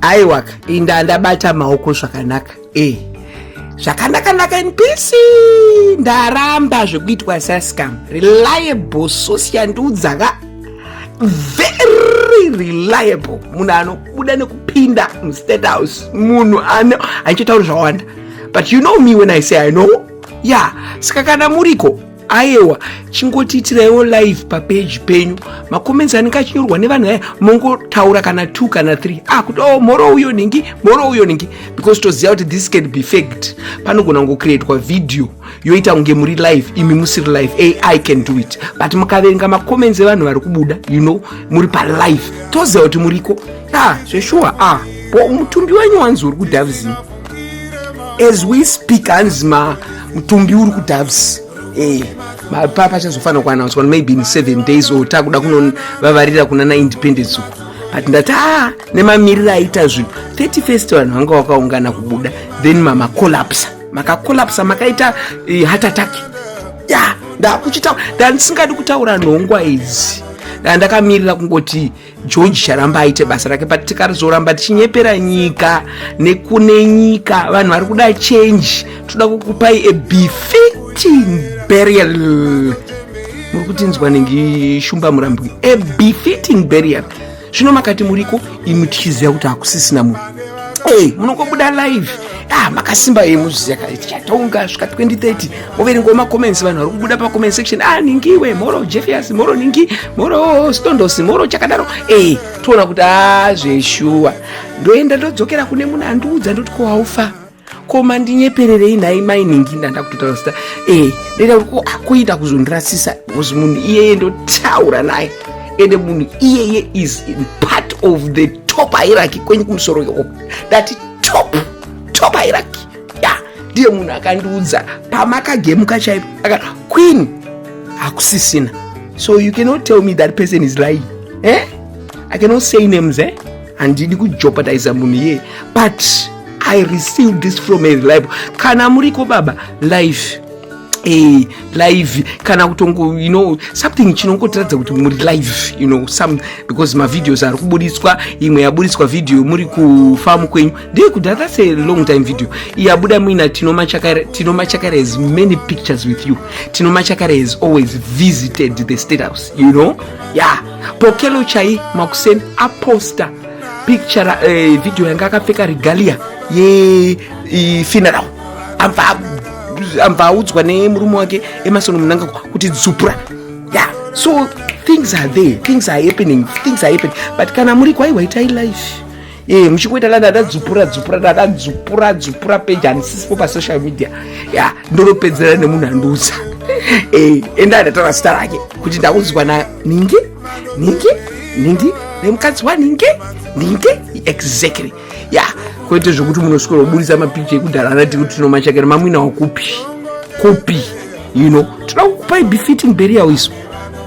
aiwaka ndabata maoko zvakanaka zvakanaka in peace ndaramba zvekuitwa saskam reliable source yandiudza very reliable munhu anobuda nekupinda mustate house munhu achiitaura zvawanda. But you know me when I say I know. Saka kana muriko aiwa chingotiitiraiwo live papage penyu macomments anenge achinyorwa nevanhu mongotaura kana 2 kana 3 kuti moro uyo ningi because toziva kuti this can be faked. Panogona kungocreatwa video yoita kunge muri live imi musiri live. AI can do it, but mukaverenga macomments evanhu vari kubuda muri palive toziva kuti muriko zveshuwa. Mutumbi wenyu wanzi uri kudhavhizini as we speak. Hanzi mutumbi uri kudhavhisi mapapa chazofanira kuannouncewa maybe in 7 days or takuda kunovavarira kuna independence uku. But ndati nemamiriro aita zvinhu 31st vanhu vanga vakaungana kubuda then makakolapsa makaita heart attack. Ndakuchitaura ndandisingadi kutaura nhongwa idzi. Ndakamirira kungoti George charamba aite basa rake, but tikarizoramba tichinyepera nyika nekune nyika vanhu vari kuda change. Toda kukupai a befitting burial. Muri kutinzwa nengishumba murambwi a befitting burial. Zvino makati muriko imi tichiziva kuti hakusisina munhu munongobuda live makasimba muzviziva tichatonga svika 2030 moverengwa macomments vanhu vari kubuda pacomment section ningiwe moro Jeffias moro ningi moro Stondosi moro chakadaro toona kuti zveshuwa ndoenda ndodzokera kune munhu andiudza ndoti ko haufa koma ndinyepererei nhai mai ningi ndandakutotaura zita ndoita kuti kuita kuzondirasisa because munhu iyeye ndotaura naye ende munhu iyeye is part of the top hierarchy kwenye kumusoro yoko that top hierarchy ndiye munhu akandiudza pamakagemuka chaipo queen hakusisina. So you cannot tell me that person is lying. I cannot say names handidi kujeopardize munhu iyeye, but I received this from a reliable. Kana muriko baba live live kana kutongo something chinongotiradza kuti muri live some because my videos are kubudiswa imwe yabudiswa video muri kufamu kwenyu ndeye kuti that's a long time video yabuda muina Tinomachakara has many pictures with you. Tinomachakara has always visited the state house pokelo chai makuseni aposta picture video yanga akapfeka regalia ye funeral ambaudzwa nemurume wake emasono munanga kuti dzupura. So things are there, things are happening, but kana muri kwaiwaitai life muchikuita ndadzupura page handisipo pasocial media ndinopedzera nemunhu andiudza enda ndataura zita rake kuti ndaudzwa ningi nemukadzi waningi exactly kwete zvokuti munoswera kubudisa mapicha ekudhara anati kuti Tinomachakara mamwina wakupi toda kukupai befitting burial isu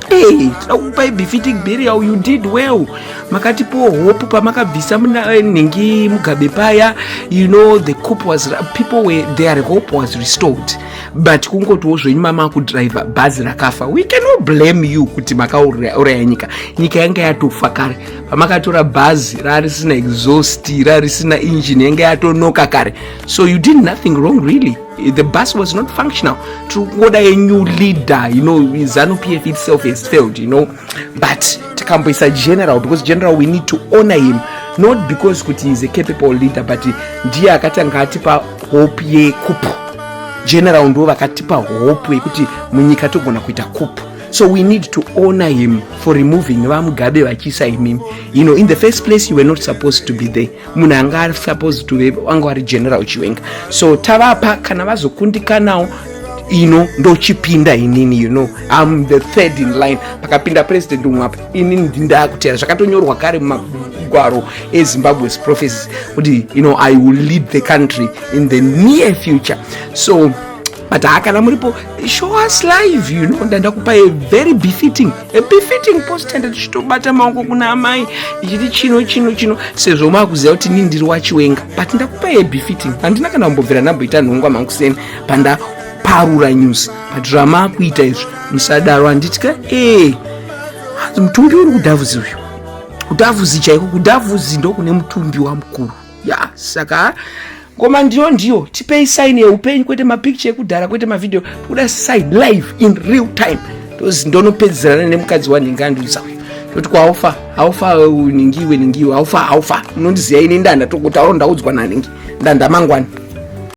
toda kukupai befitting burial. You did well. Makatipo hope pamakabvisa ningi mugabe paya the cope was people were their hope was restored, but kungotiwo zvenyu mama kudriver bhazi rakafa. We cannot blame you kuti makauraya nyika yanga yatofa kare pamakatora bhazi rarisina exhaust rarisina engine yanga yatonoka kare. So you did nothing wrong really. The bus was not functional. To order a new leader, ZANU-PF itself has failed, but Takambo is a general, because general we need to honor him, not because he is a capable leader, but ndiye akatanga atipa hope ye kupu. General ndo vakatipa hope kuti munyika togona kuita kupu. So we need to honor him for removing Vamugabe vachisa imimi. In the first place, you were not supposed to be there. Munanga supposed to be angwari general chiwenga. So tavapa kana vazokundikanawo ndo chipinda inini I'm the third in line. Pakapinda president umapa inini ndakutera zvakatonyorwa kare mumagwaro eZimbabwe's Prophecies kuti I will lead the country in the near future. So but akana muripo show us live ndandakupa a very befitting post and tichitobata maoko kuna amai ichiti chino sezvo makuziva kuti ini ndiri wachiwenga, but ndakupa a befitting. Handina kana kumbobvera namboita nhongwa mangu panda parura news, but drama kuita izvo musadaro. Handitya mutumbi uri kudhavhuzi uyu kudhavuzi chaiko, kudhavuzi ndo kune mutumbi wa mkuru. Ya, saka ngoma ndiyo tipei sign yeupenyu, kwete mapicture ekudhara, kwete mavideo, kuda sign live in real time. Tozi ndonopedzerana nemukadzi wanhinganduza toti kwa aufa ningiwe aufa unondiziya ine ndanda tokutaura ndaudzwa naningi ndanda mangwani.